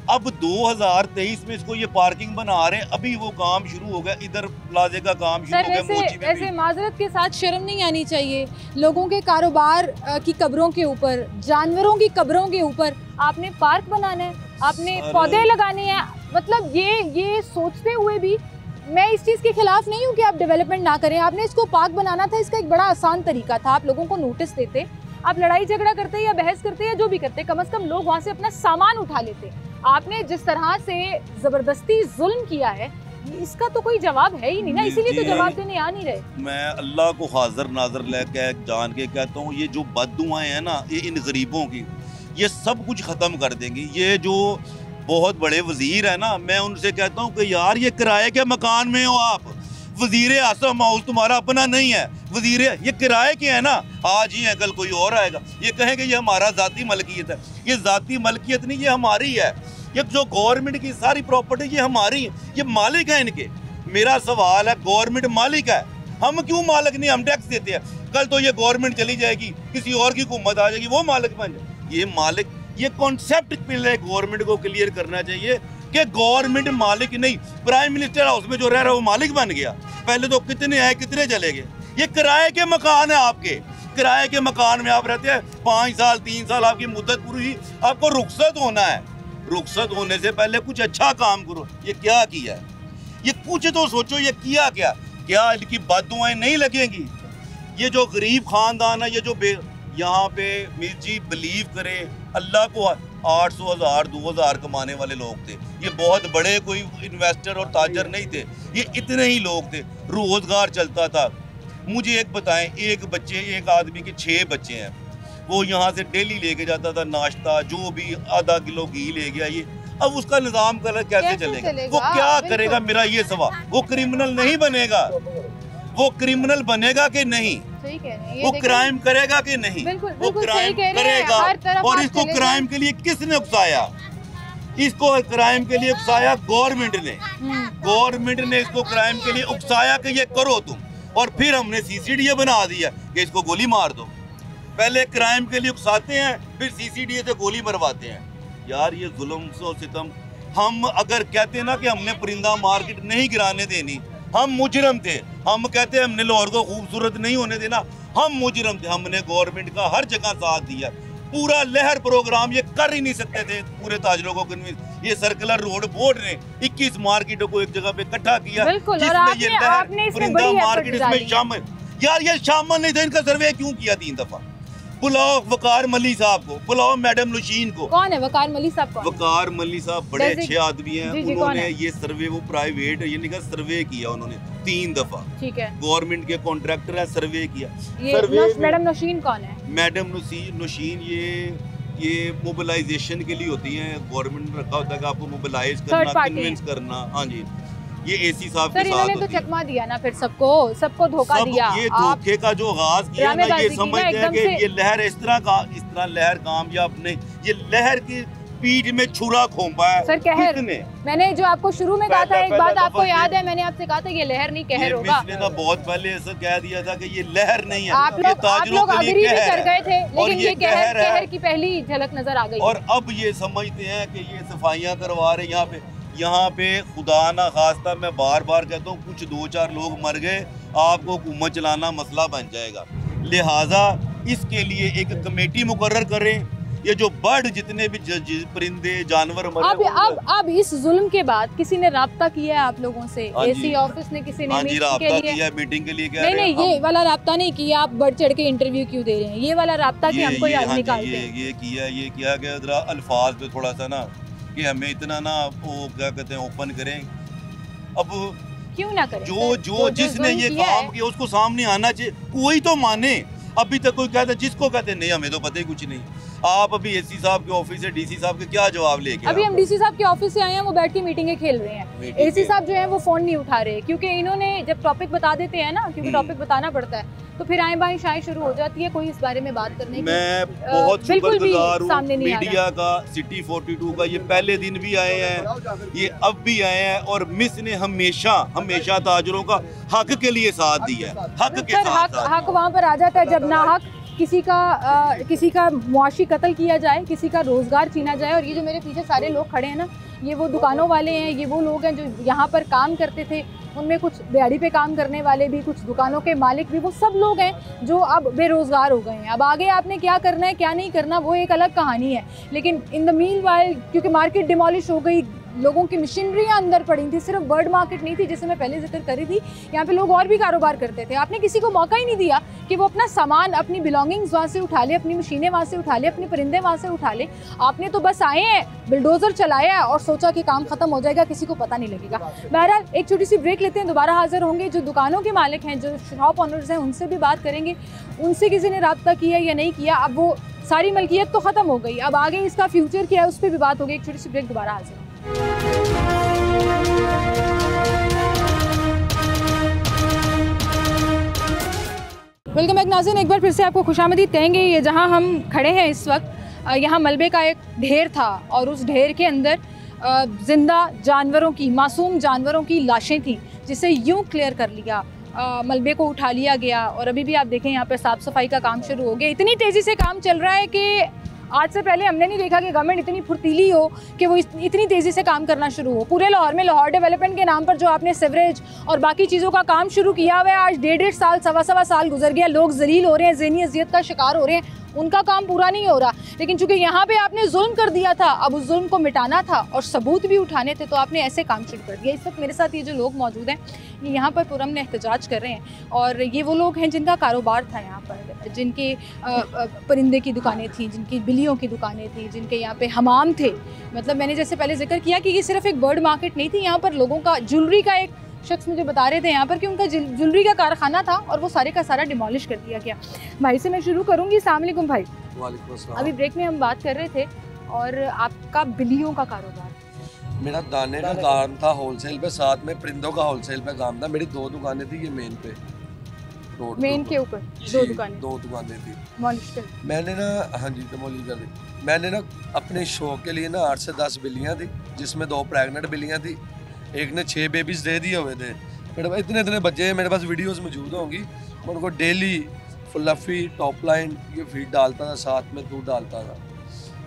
अब 2023 में इसको ये पार्किंग बना रहे हैं, अभी वो काम शुरू हो गया, इधर प्लाजे का काम शुरू हो गया। ऐसे माजरत के साथ शर्म नहीं आनी चाहिए, लोगों के कारोबार की कब्रों के ऊपर, जानवरों की कब्रों के ऊपर आपने पार्क बनाना है, आपने पौधे लगाने हैं। मतलब ये सोचते हुए भी मैं इस चीज़ के खिलाफ नहीं हूँ कि आप डेवलपमेंट ना करें, आपने इसको पार्क बनाना था, इसका एक बड़ा आसान तरीका था, आप लोगों को नोटिस देते, आप लड़ाई झगड़ा करते या बहस करते या जो भी करते, कम से कम लोग वहाँ से अपना सामान उठा लेते। आपने जिस तरह से ज़बरदस्ती जुल्म किया है, इसका तो कोई जवाब है ही नहीं ना, इसीलिए तो जवाब देने आ नहीं रहे। मैं अल्लाह को हाजिर नाजर लेके जान के कहता हूँ, ये जो बद्दुआएं हैं ना, ये इन गरीबों की, ये सब कुछ ख़त्म कर देंगी। ये जो बहुत बड़े वजीर है ना, मैं उनसे कहता हूँ कि यार ये किराए के मकान में हो आप, वजीर आसम हाउस तुम्हारा अपना नहीं है, वजीर ये किराए के है ना, आज ही है कल कोई और आएगा, ये कहेंगे ये हमारा ज़ाती मलकियत है। ये ज़ाती मलकियत नहीं, ये हमारी है। ये जो गवर्नमेंट की सारी प्रॉपर्टी ये हमारी है, ये मालिक है इनके। मेरा सवाल है, गवर्नमेंट मालिक है, हम क्यों मालिक नहीं? हम टैक्स देते हैं, कल तो ये गवर्नमेंट चली जाएगी, किसी और की हुकूमत आ जाएगी, वो मालिक बन जाए। ये मालिक, ये कॉन्सेप्ट पहले गवर्नमेंट को क्लियर करना चाहिए कि गवर्नमेंट मालिक नहीं। प्राइम मिनिस्टर हाउस में जो रह रहा है वो मालिक बन गया, पहले तो कितने आए कितने चले गए। ये किराए के मकान है आपके, किराए के मकान में आप रहते हैं, 5 साल 3 साल आपकी मुद्दत पूरी हुई, आपको रुखसत होना है। रुखसत होने से पहले कुछ अच्छा काम करो। ये क्या किया है, ये कुछ तो सोचो, ये किया क्या? क्या इनकी बददुआएं नहीं लगेंगी? ये जो गरीब खानदान है, ये जो यहाँ पे मीर जी बिलीव करें अल्लाह को, 800,000 2,000 कमाने वाले लोग थे। ये बहुत बड़े कोई इन्वेस्टर और ताजर नहीं थे, ये इतने ही लोग थे, रोजगार चलता था। मुझे एक बताएं, एक आदमी के 6 बच्चे हैं, वो यहाँ से डेली लेके जाता था नाश्ता, जो भी आधा किलो घी ले गया, ये अब उसका निजाम कैसे चलेगा? वो क्या करेगा? मेरा ये सवाल। वो क्रिमिनल नहीं बनेगा, वो क्रिमिनल बनेगा कि नहीं? वो क्राइम करेगा कि नहीं? वो क्राइम करेगा। और इसको क्राइम के लिए किसने उकसाया? इसको क्राइम के लिए उकसाया गवर्नमेंट ने। गवर्नमेंट ने इसको क्राइम के लिए उकसाया कि ये करो तुम, और फिर हमने CCDA बना दिया कि इसको गोली मार दो। पहले क्राइम के लिए उकसाते हैं, फिर CCDA से गोली मरवाते हैं। यार ये जुल्म सो सितम। हम अगर कहते ना कि हमने परिंदा मार्केट नहीं गिराने देनी, हम मुजरम थे। हम कहते हैं हमने लाहौर को खूबसूरत नहीं होने देना, हम मुजरम थे। हमने गवर्नमेंट का हर जगह साथ दिया। पूरा लहर प्रोग्राम ये कर ही नहीं सकते थे पूरे ताजरों को कन्विंस। ये सर्कुलर रोड बोर्ड ने 21 मार्केटों को एक जगह पे इकट्ठा किया, जिसमें ये लहर परिंदा मार्केट इसमें शामिल। यार ये शामिल नहीं था, इनका सर्वे क्यों किया 3 दफा? बुलाओ वकार मली साहब को, बुलाओ मैडम नौशीन को। कौन है वकार मली साहब? वकार मली साहब बड़े अच्छे आदमी हैं। उन्होंने ये सर्वे, वो प्राइवेट ये नहीं, सर्वे किया उन्होंने 3 दफा। ठीक है, गवर्नमेंट के कॉन्ट्रैक्टर है, सर्वे किया। मैडम नौशीन कौन है? मैडम नौशीन ये मोबिलाइजेशन के लिए होती है। गवर्नमेंट ने रखा होता है कि आपको मोबिलाइज करना, कन्विंस करना। हाँ जी, ये AC साहब के साथ इन्होंने तो चकमा दिया ना, फिर सबको धोखा दिया। ये धोखे का जो आगाज किया ना, ये समझते हैं कि ये लहर इस तरह लहर कामयाब नहीं। ये लहर की पीठ में छुरा खोपा है। सर कहर, मैंने जो आपको शुरू में कहा था, एक बात आपको याद है, मैंने आपसे कहा था ये लहर नहीं कहर होगा। मिसने तो बहुत पहले ऐसा कह दिया था कि ये लहर नहीं है, आप लोग अग्री भी कर गए थे, लेकिन ये कहर की पहली झलक नजर आ गई। और अब ये समझते हैं कि ये सफाइयाँ करवा रहे। यहाँ पे खुदा ना खास्ता, मैं बार बार कहता हूँ, कुछ 2-4 लोग मर गए, आपको हुकूमत चलाना मसला बन जाएगा। लिहाजा इसके लिए एक कमेटी मुकर्रर करें। ये जो बर्ड जितने भी परिंदे जानवर मरे, अब इस जुल्म के बाद किसी ने राब्ता किया है आप लोगों से? AC ऑफिस ने किसी ने राब्ता किया है, मीटिंग के लिए? नहीं, ये वाला राब्ता नहीं किया। आप बढ़ चढ़ के इंटरव्यू क्यों दे रहे हैं? ये वाला राब्ता कि हमको याद निकालते हैं। ये किया गया जरा अल्फाज पे थोड़ा सा ना, कि हमें इतना ना वो क्या कहते हैं ओपन करें। अब क्यों ना करें? जो जिसने ये काम किया उसको सामने आना चाहिए, कोई तो माने। अभी तक कोई कहता, जिसको कहते नहीं हमें तो पता ही कुछ नहीं। आप अभी AC साहब के ऑफिस से DC साहब के क्या जवाब लेके? अभी हम DC साहब के ऑफिस से आए हैं, वो बैठ के मीटिंगें खेल रहे हैं। AC साहब जो है वो फोन नहीं उठा रहे, क्योंकि इन्होंने जब टॉपिक बता देते हैं ना, क्योंकि टॉपिक बताना पड़ता है, तो फिर आए बाएं शायें शुरू हो जाती है, कोई इस बारे में बात करने की। मैं बहुत शुक्रगुजार हूँ मीडिया का, सिटी 42 का। ये पहले दिन भी आए हैं, ये अब भी आए हैं, और मिस ने हमेशा ताजरों का हक के लिए साथ दिया है। हक के साथ हक वहाँ पर आ जाता है जब ना हक किसी का मुआशी कत्ल किया जाए, किसी का रोजगार छीना जाए। और ये जो मेरे पीछे सारे लोग खड़े हैं ना, ये वो दुकानों वाले हैं, ये वो लोग हैं जो यहाँ पर काम करते थे। उनमें कुछ दिहाड़ी पे काम करने वाले भी, कुछ दुकानों के मालिक भी, वो सब लोग हैं जो अब बेरोजगार हो गए हैं। अब आगे आपने क्या करना है क्या नहीं करना वो एक अलग कहानी है, लेकिन इन द मीन वाइल, क्योंकि मार्केट डिमोलिश हो गई, लोगों की मशीनरियाँ अंदर पड़ी थी, सिर्फ बर्ड मार्केट नहीं थी जैसे मैं पहले जिक्र करी थी, यहाँ पे लोग और भी कारोबार करते थे। आपने किसी को मौका ही नहीं दिया कि वो अपना सामान, अपनी बिलोंगिंग्स वहाँ से उठा ले, अपनी मशीनें वहाँ से उठा ले, अपने परिंदे वहाँ से उठा ले। आपने तो बस आए हैं, बिल्डोजर चलाया और सोचा कि काम खत्म हो जाएगा, किसी को पता नहीं लगेगा। बहरहाल एक छोटी सी ब्रेक लेते हैं, दोबारा हाजिर होंगे। जो दुकानों के मालिक हैं, जो शॉप ऑनर्स हैं, उनसे भी बात करेंगे, उनसे किसी ने रब्ता किया या नहीं किया। अब वो सारी मलकियत तो ख़त्म हो गई, अब आगे इसका फ्यूचर क्या है उस पर भी बात होगी। एक छोटी सी ब्रेक, दोबारा हाजिर। वेलकम बैक नाज़रीन, एक बार फिर से आपको खुशामदीद कहेंगे। ये जहाँ हम खड़े हैं इस वक्त, यहाँ मलबे का एक ढेर था और उस ढेर के अंदर ज़िंदा जानवरों की, मासूम जानवरों की लाशें थीं, जिसे यूं क्लियर कर लिया, मलबे को उठा लिया गया। और अभी भी आप देखें यहाँ पर साफ़ सफाई का काम शुरू हो गया। इतनी तेज़ी से काम चल रहा है कि आज से पहले हमने नहीं देखा कि गवर्नमेंट इतनी फुर्तीली हो कि वो इतनी तेज़ी से काम करना शुरू हो। पूरे लाहौर में लाहौर डेवलपमेंट के नाम पर जो आपने सीवरेज और बाकी चीज़ों का काम शुरू किया हुआ है, आज 1.5 साल सवा साल गुजर गया, लोग जलील हो रहे हैं, ज़हनी अजियत का शिकार हो रहे हैं, उनका काम पूरा नहीं हो रहा। लेकिन चूंकि यहाँ पे आपने जुल्म कर दिया था, अब उस जुल्म को मिटाना था और सबूत भी उठाने थे, तो आपने ऐसे काम शुरू कर दिया। इस वक्त मेरे साथ ये जो लोग मौजूद हैं, ये यहाँ पर पुरम में एहतजाज कर रहे हैं और ये वो लोग हैं जिनका कारोबार था यहाँ पर, जिनके परिंदे की दुकानें थी, जिनकी बिल्लियों की दुकानें थी, जिनके यहाँ पे हमाम थे। मतलब मैंने जैसे पहले जिक्र किया कि ये सिर्फ एक बर्ड मार्केट नहीं थी, यहाँ पर लोगों का ज्वेलरी का एक शख्स मुझे बता रहे थे यहाँ पर कि उनका ज्वेलरी का कारखाना था और वो सारे का सारा डिमोलिश कर दिया गया। भाई से मैं शुरू करूँगी। अस्सलाम वालेकुम भाई। वालेकुम अस्सलाम। अभी ब्रेक में हम बात कर रहे थे और आपका बिल्लियों का कारोबार। मेरा दाने का काम था होलसेल पे, साथ में परिंदों का होलसेल पे काम था। मेरी 2 दुकानें थी, ये मेन पे रोड मेन के ऊपर 2 दुकानें। 2 दुकानें थी। डिमोलिश कर मैंने ना, हाँ जी, डिमोलिश कर दी। मैंने ना अपने शौक के लिए ना 8 से 10 बिल्लियाँ थी, जिसमें 2 प्रेगनेंट बिल्लियाँ थी, एक ने 6 बेबीज दे दिए हुए थे। मेरे पास इतने बच्चे हैं, मेरे पास वीडियोस मौजूद होंगी। मैं उनको डेली फ्लफी टॉप लाइन ये फीड डालता था, साथ में दूध डालता था।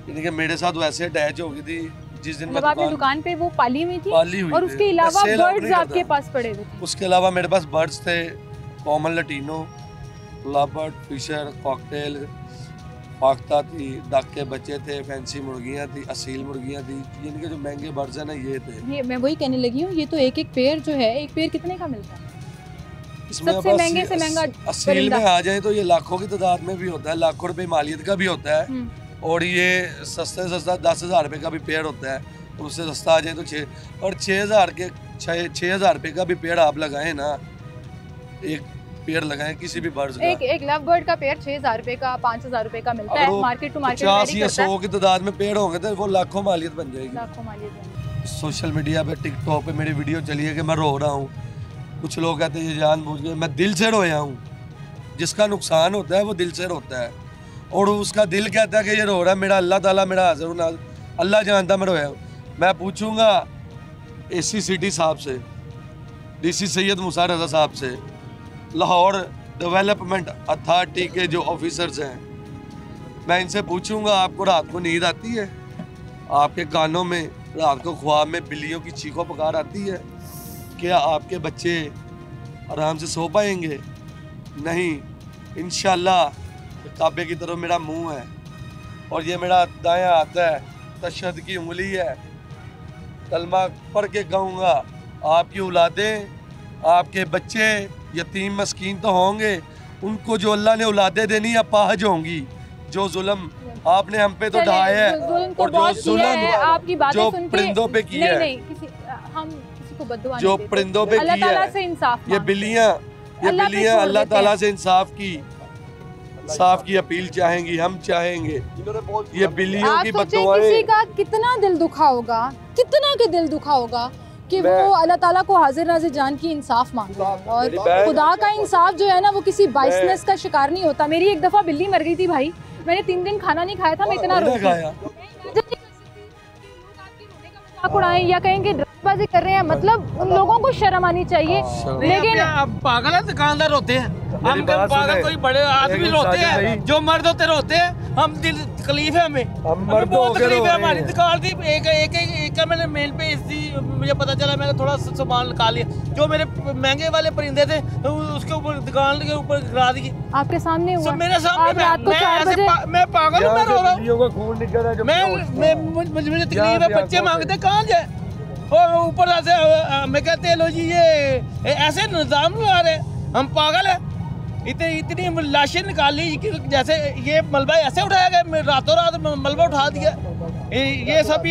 यानी कि मेरे साथ वैसे अटैच हो गई थी। जिस दिन मैं दुकान पे वो पाली हुई थी पाली हुई और उसके अलावा बर्ड्स आपके पास पड़े हुए थे। उसके अलावा मेरे पास बर्ड्स थे, common Latino, lowered, Fisher, cocktail, फाख्ता थी, डक के बच्चे थे, फैंसी मुर्गियाँ थी, असील मुर्गियाँ थी। इनके जो महंगे बर्ड्स हैं ना, ये थे। ये मैं वही कहने लगी हूँ, ये तो एक पेयर जो है, एक पेयर कितने का मिलता है? सबसे महंगे से महंगा असील में आ जाए तो ये लाखों की तादाद में भी होता है, लाखों रुपए मालियत का भी होता है। और ये सस्ते से सस्ता 10,000 रुपये का भी पेड़ होता है, तो उससे सस्ता आ जाए तो 6 और 6,000 रुपये का भी पेड़ आप लगाएं ना, एक पेड़ लगाएं किसी भी बर्ड का। एक लव बर्ड का पेड़ 6,000 रुपये का, 5,000 रुपये का मिलता है। मार्केट टू मार्केट 50 या 100 की तादाद में पेड़ होंगे तो वो लाखों मालियत बन जाएगी। लाखों मालियत। सोशल मीडिया पे, टिकटॉक पे मेरी वीडियो चली है कि मैं रो रहा हूँ। कुछ लोग कहते हैं ये जानबूझ के, मैं दिल से रोया हूँ। जिसका नुकसान होता है वो दिल से रोता है, और उसका दिल कहता है कि ये रो रहा है। मेरा अल्लाह ताला मेरा हाज़िर नाज़िर, अल्लाह जानता मैं रोया हूँ। मैं पूछूंगा AC सिटी साहब से, DC सैयद मुसा रज़ा साहब से, लाहौर डेवलपमेंट अथॉरिटी के जो ऑफिसर्स हैं, मैं इनसे पूछूंगा आपको रात को नींद आती है? आपके कानों में रात को ख्वाब में बिल्लियों की चीखों पुकार आती है? क्या आपके बच्चे आराम से सो पाएंगे? नहीं। इंशाल्लाह काबे की तरफ मेरा मुंह है और ये मेरा दायां हाथ है, तशहद की उंगली है। कलमा पढ़ के कहूँगा, आपकी औलादें, आपके बच्चे यतीम मस्कीन तो होंगे, उनको जो अल्लाह ने औलादें देनी अपाहज होंगी। जो जुल्म आपने हम पे तो ढाया है, और जो जुल्म जो परिंदों पे किया है, जो परिंदों पे किया है, ये बिल्लियाँ अल्लाह ताला से इंसाफ की अपील चाहेंगी, हम चाहेंगे। ये बिल्लियों की बददुआएं, किसी का कितना दिल दुखा होगा, कितना के दिल दुखा होगा कि वो अल्लाह ताला को हाजिर नाजिर जान की इंसाफ मांग रहा है। और खुदा का इंसाफ जो है ना, वो किसी बाइसनेस का शिकार नहीं होता। मेरी एक दफ़ा बिल्ली मर गई थी भाई, मैंने 3 दिन खाना नहीं खाया था, मैं इतना रो उड़ाएं या कहेंगे ड्रामेबाजी कर रहे हैं, मतलब उन लोगों को शर्म आनी चाहिए। लेकिन अब पागल है, दुकानदार रोते हैं, हम पागल कोई बड़े आदमी रोते हैं, जो मर्द होते रोते हैं। हम दिल तकलीफ है, हमें बहुत तकलीफ है। हमारी दुकान थी, एक का मैंने मेल पे दी, मुझे पता चला, मैंने थोड़ा सामान निकाल लिया। जो मेरे महंगे वाले परिंदे थे उसके ऊपर, दुकान के ऊपर गिरा दिए। आपके सामने हुआ? मेरे सामने। मैं पागल हूँ, मैं रो रहा हूँ, मुझे तकलीफ है। बच्चे मांगते कहाँ जाए, और ऊपर से हमें कहते हैं लो जी ये ऐसे निजाम ला रहे, हम पागल है। इतनी लाशें निकाली जैसे ये मलबा ऐसे उठाया गया, रातों रात मलबा उठा दिया। ये सब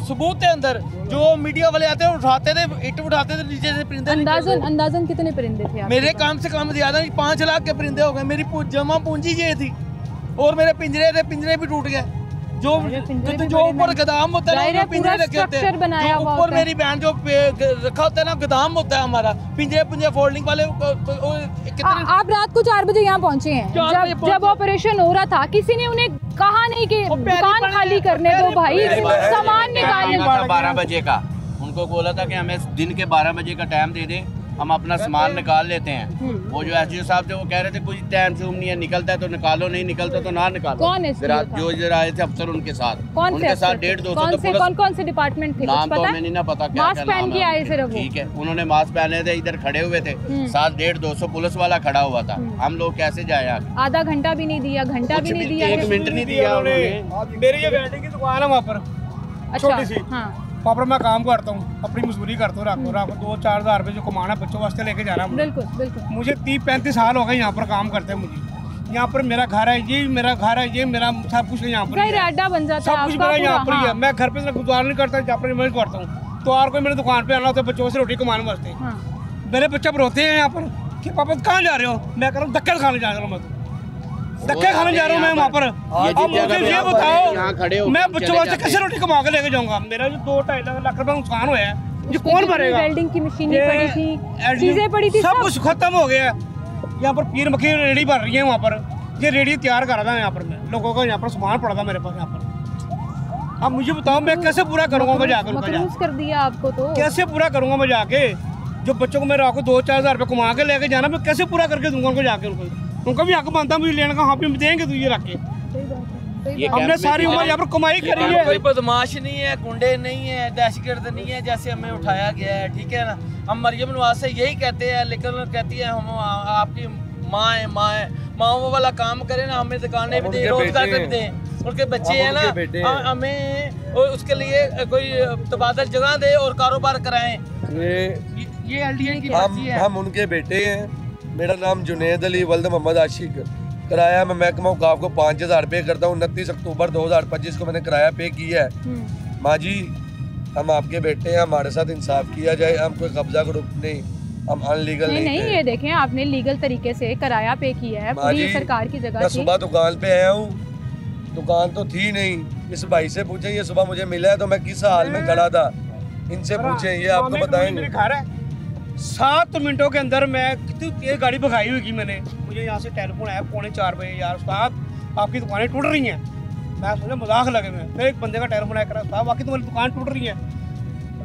सबूत है अंदर। जो मीडिया वाले आते हैं उठाते थे, ईंट उठाते थे नीचे से परिंदे। अंदाजन कितने परिंदे थे आपके? मेरे काम से कम ज्यादा नहीं, 5 लाख के परिंदे हो गए। मेरी जमा पूंजी ये थी, और मेरे पिंजरे थे, पिंजरे भी टूट गए। जो ऊपर गोदाम होता है ना, पिंजरे रखे होते हैं, जो ऊपर मेरी बहन जो रखा होता है ना, गोदाम होता है हमारा, पिंजरे फोल्डिंग वाले। आप रात को 4 बजे यहाँ पहुँचे हैं, जब ऑपरेशन हो रहा था, किसी ने उन्हें कहा नहीं कि दुकान खाली करने दो भाई, सामान निकालने? 12 बजे का उनको बोला था कि हमें दिन के 12 बजे का टाइम दे दें, हम अपना सामान निकाल लेते हैं। वो जो एसडीओ साहब थे वो कह रहे थे कुछ टाइम से नहीं है, निकलता है तो निकालो, नहीं निकलता तो ना निकालो। कौन है जो इधर आए थे अफसर उनके साथ, कौन उनके साथ 150-200 कौन से डिपार्टमेंट थे? नाम तो हमें नहीं ना पता, क्या मास्क पहन के आए सिर्फ। ठीक है, उन्होंने मास्क पहने थे, इधर खड़े हुए थे, साथ 150-200 पुलिस वाला खड़ा हुआ था। हम लोग कैसे जाए आगे? आधा घंटा भी नहीं दिया, घंटा भी नहीं दिया, 1 मिनट नहीं दिया उन्होंने। मेरी ये वेल्डिंग की दुकान है वहाँ पर, छोटी सी, वहाँ पर मैं काम करता हूँ, अपनी मजदूरी करता हूँ, रात को 2-4 हज़ार रुपये जो कमाना बच्चों वास्ते लेके जाना है। बिल्कुल। मुझे 30-35 साल हो गए यहाँ पर काम करते हैं। मुझे यहाँ पर मेरा घर है, ये मेरा घर है, ये मेरा सब कुछ यहाँ पर अड्डा बन जाता है, सब कुछ मेरा यहाँ पर ही है। मैं घर पे गुजार नहीं करता, जहाँ पर मैं करता हूँ। तो और कोई मेरे दुकान पे आना होता है बच्चों से रोटी कमाने वास्ते, मेरे बच्चे पर रोते हैं यहाँ पर कि पापा कहाँ जा रहे हो? मैं कह रहा हूँ धक्के खाने जा रहा हूँ, मैं धक्के खाने जा रहा हूँ मैं वहाँ पर। अब मुझे ये बताओ मैं बच्चों वास्ते कैसे रोटी कमा के लेके जाऊँगा? मेरा जो 2-2.5 लाख रुपए नुकसान हुआ है, ये कौन भरेगा? वेल्डिंग की मशीनें पड़ी थी, चीजें पड़ी थी, सब कुछ खत्म हो गया। यहाँ पर पीर मक्खी रेडी बन रही है वहाँ पर, ये रेडी तैयार कर रहा था यहाँ पर, मैं लोगों का यहाँ पर सामान पड़ा था मेरे पास यहाँ पर। अब मुझे बताओ मैं कैसे पूरा करूँगा? मैं जाकर कर दिया आपको, तो कैसे पूरा करूँगा मैं जाके? जो बच्चों को मैं रात को 2-4 हज़ार रुपये कमा के लेके जाना, मैं कैसे पूरा करके दूंगा उनको जाके? उनका भी हक बनता मुझे लेने का, हाँ भी देंगे तो ये रख के। हमने सारी उम्र यहाँ पर कमाई करी है। कोई बदमाश नहीं है, गुंडे नहीं है, दहशतगर्द नहीं है जैसे हमें उठाया गया है, ठीक है ना। हम मरियम नवाज से यही कहते हैं, लेकिन कहती है हम आपकी माँ है, माँ वाला काम करें ना, हमें दुकानें भी दें, रोजगार भी दें, उनके बच्चे हैं ना, हमें उसके लिए कोई तबादल जगह दे और कारोबार कराएं। ये एलडीए की बात है। हम उनके बेटे हैं। मेरा नाम जुनेद अली वल्द मोहम्मद आशिक। किराया मैं महकमा औकाफ को 5,000 पे करता हूँ। 29 अक्टूबर 2025 को मैंने किराया पे किया है। माँ जी, हम आपके बेटे हैं, हमारे साथ इंसाफ किया जाए। हम कोई कब्जा ग्रुप नहीं, हम अनलीगल नहीं। ये देखें, आपने लीगल तरीके से किराया पे किया है, पूरी सरकार की जगह। मैं सुबह दुकान पे आया हूँ, दुकान तो थी नहीं। इस भाई से पूछे, ये सुबह मुझे मिला है तो मैं किस हाल में खड़ा था, इनसे पूछे, ये आपको बताएंगे। 7 मिनटों के अंदर मैं कितनी तेज गाड़ी भगाई हुई मैंने। मुझे यहाँ से टेलीफोन आया 3:45 बजे, यार साहब आपकी दुकानें टूट रही हैं। मैं सोचा मजाक लगे मैं, फिर एक बंदे का टेलीफोन आया, साहब वाकई तुम्हारी दुकान टूट रही है।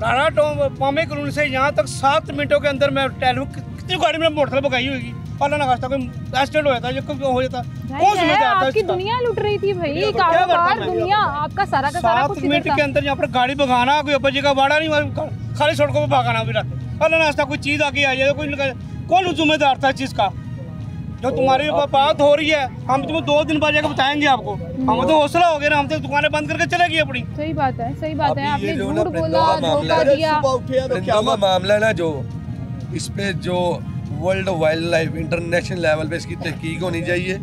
राणा पामे कॉलोनी से यहाँ तक 7 मिनटों के अंदर मैं कितनी गाड़ी में मोटरसाइकिल भगाई होगी। अल्लाह ना खास्ता कोई एक्सीडेंट हो जाता है, हो जाता, कौन जिम्मेदार था? आपकी दुनिया लुट रही थी भाई, कारोबार दुनिया आपका सारा का सारा कुछ। 7 मिनट के अंदर यहाँ पर गाड़ी भगाना, कोई अब्बा जी का वाड़ा नहीं, खाली सड़कों पर भगाना भी रखे। अल्लाह ना खास्ता कोई चीज़ आगे आ जाए, कोई कौन जिम्मेदार था इस चीज़ का? जो तुम्हारी बात हो रही है, हम तुम्हें 2 दिन बाद जाकर बताएंगे आपको। हम तो हौसला हो गया, हम तो दुकानें बंद करके चले गए अपनी। सही बात है, सही बात है। आपने झूठ बोला, धोखा दिया। परिंदों का मामला है ना, जो इस पे जो world wild life international level पे इसकी तहकीक होनी चाहिए।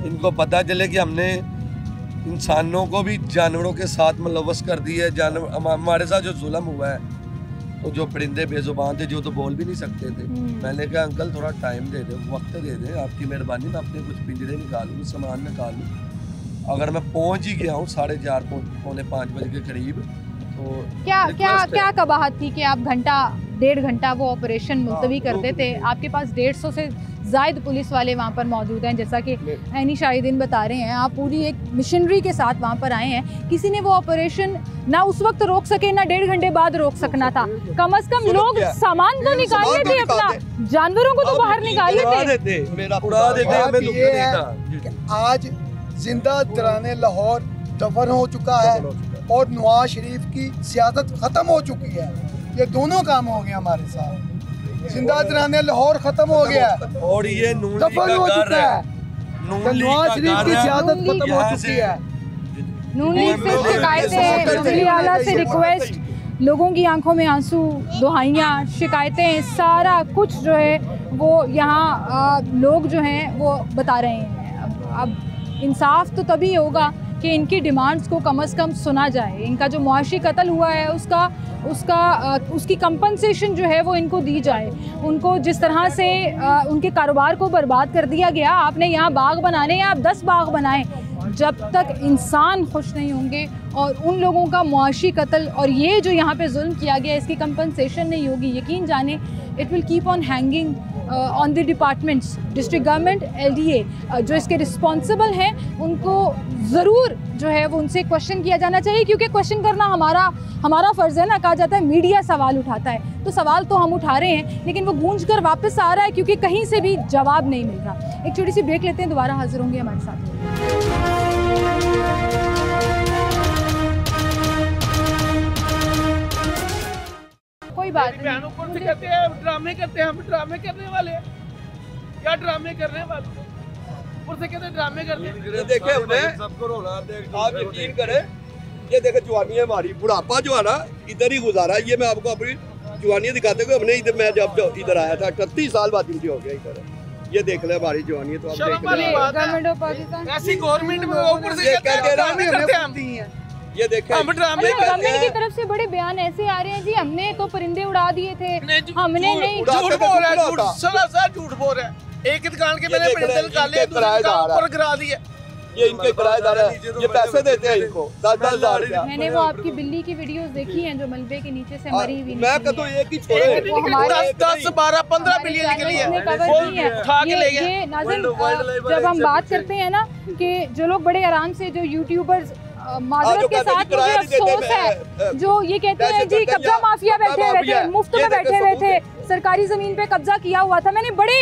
इनको पता चले कि हमने इंसानों को भी जानवरों के साथ मुलव्वस कर दिया है। जानवर हमारे साथ जो जुल्म हुआ है, तो जो परिंदे बेजुबान थे, जो तो बोल भी नहीं सकते थे, मैंने कहा अंकल थोड़ा टाइम दे दे, वक्त दे दे, आपकी मेहरबानी, मैं अपने कुछ पिंजरे निकालूँ, सामान निकालूँ। अगर मैं पहुँच ही गया हूँ 4:30 पौने 5 बजे के करीब, तो क्या कबाहत थी कि आप 1.5 घंटा वो ऑपरेशन मुलतवी करते थे? आपके पास 150 से ज़ायद पुलिस वाले वहाँ पर मौजूद हैं, जैसा कि ऐनी शाहिदीन बता रहे हैं। आप पूरी एक मिशनरी के साथ वहाँ पर आए हैं। किसी ने वो ऑपरेशन ना उस वक्त रोक सके, ना 1.5 घंटे बाद रोक सकना था। कम से कम लोग सामान तो निकाल लेते, अपना जानवरों को तो बाहर निकाल लेते। उड़ा देते, हमें दुख नहीं था। आज जिंदा दराने लाहौर दफन हो चुका है और नवाज शरीफ की सियासत खत्म हो चुकी है। ये दोनों काम हो गए हमारे साथ। जिंदा दराने लाहौर खत्म हो गया और ये दफन हो चुका है। नवाज शरीफ की सियासत खत्म हो चुकी है। नून लीग से शिकायतें, वज़ीर आला से रिक्वेस्ट, लोगों की आंखों में आंसू, दुहाइयाँ, शिकायतें, सारा कुछ जो है वो यहाँ लोग जो हैं वो बता रहे हैं। अब इंसाफ तो तभी होगा कि इनकी डिमांड्स को कम से कम सुना जाए। इनका जो मुआशी कत्ल हुआ है उसकी कंपनसेशन जो है वो इनको दी जाए। उनको जिस तरह से उनके कारोबार को बर्बाद कर दिया गया, आपने यहाँ बाग बनाने हैं, आप 10 बाग बनाएं, जब तक इंसान खुश नहीं होंगे और उन लोगों का मुआशी कत्ल और ये जो यहाँ पे जुल्म किया गया इसकी कंपनसेशन नहीं होगी, यकीन जाने it will keep on hanging on the departments. District government, LDA जो इसके रिस्पॉन्सिबल हैं, उनको ज़रूर जो है वो उनसे क्वेश्चन किया जाना चाहिए, क्योंकि क्वेश्चन करना हमारा फ़र्ज़ है ना। कहा जाता है मीडिया सवाल उठाता है, तो सवाल तो हम उठा रहे हैं, लेकिन वो गूंज कर वापस आ रहा है क्योंकि कहीं से भी जवाब नहीं मिल रहा। एक छोटी सी ब्रेक लेते हैं, दोबारा हाजिर होंगे हमारे साथ। कोई बात नहीं, ऊपर से कहते हैं ड्रामे करते हैं, हम ड्रामे करने वाले हैं, क्या ड्रामे करने वाले? ऊपर से कहते हैं ड्रामे करते हैं। देखे हमने सबको रोना, आप यकीन करें, ये देखे जवानी है हमारी, बुढ़ापा जो है ना इधर ही गुजारा। ये मैं आपको अपनी जवानी दिखाते हुए, हमने इधर, मैं जब इधर आया था 38 साल बाद ड्यूटी हो गया इधर। ये देख ले हमारी जवानी, तो आप देख ले गवर्नमेंट ऑफ पाकिस्तान ऐसी गवर्नमेंट में ऊपर से कहते हैं ड्रामे करते हैं हम। ये देखें हम ड्रामे गवर्नमेंट की तरफ से बड़े बयान ऐसे आ रहे हैं जी, हमने तो परिंदे उड़ा दिए थे, हमने नहीं। झूठ बोल रहा है, झूठ सरासर झूठ बोल रहा है। एक दुकान के मैंने परिंदे निकाले, दूसरे का ऊपर गिरा दिए। ये इनके किराएदार है, ये पैसे देते हैं इनको 10-10 हज़ार रुपया। मैंने वो आपकी बिल्ली की वीडियोस देखी हैं जो मलबे के नीचे से मरी हुई। मैं कहता हूँ एक ही छोड़े, 10, 12, 15 बिल्लियां निकली है, उठा के ले गए। ये नाज़रीन, जब हम बात करते हैं ना कि जो लोग बड़े आराम से, जो यूट्यूबर्स माजरत के साथ मुझे अफसोस है, जो ये कहते हैं जी कब्जा माफिया बैठे हुए थे, मुफ्त में बैठे हुए थे, सरकारी ज़मीन पे कब्जा किया हुआ था। मैंने बड़े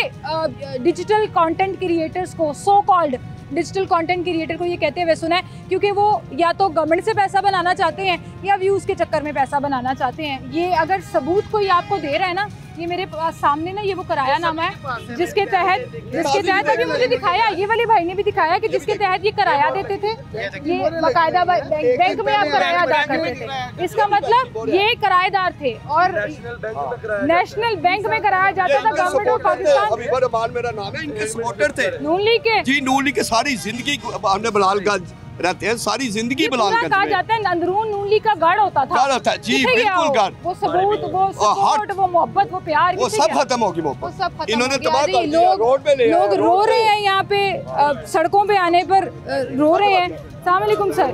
डिजिटल कंटेंट क्रिएटर्स को, so called digital content creator को ये कहते हुए सुना है, क्योंकि वो या तो गवर्नमेंट से पैसा बनाना चाहते हैं या व्यूज़ के चक्कर में पैसा बनाना चाहते हैं। ये अगर सबूत कोई आपको दे रहा है ना, ये मेरे पास सामने ना, ये वो किराया नामा है जिसके तहत अभी मुझे दिखाया, ये वाले भाई ने भी दिखाया कि जिसके तहत ये किराया देते थे। ये बाकायदा बैंक में आप किराया अदा करते थे, इसका मतलब ये किराएदार थे और नेशनल बैंक में कराया जाता था। गवर्नमेंट ऑफ पाकिस्तान, मेरा नाम है, इनके सपोर्टर थे नून लीग के जी, नून लीग के सारी जिंदगी हमने बलालगंज रहते हैं, सारी जिंदगी बलालगंज कहा जाता है अंदरून नून लीग का गढ़ होता था। गढ़ होता है जी, बिल्कुल गढ़। वो सबूत, वो सपोर्ट, वो मोहब्बत, वो प्यार, वो सब खत्म होगी मोहब्बत। इन्होंने तबाह कर दिया, रोड पे ले लोग रो रहे हैं यहाँ पे, सड़कों पे आने पर रो रहे हैं। अस्सलाम वालेकुम सर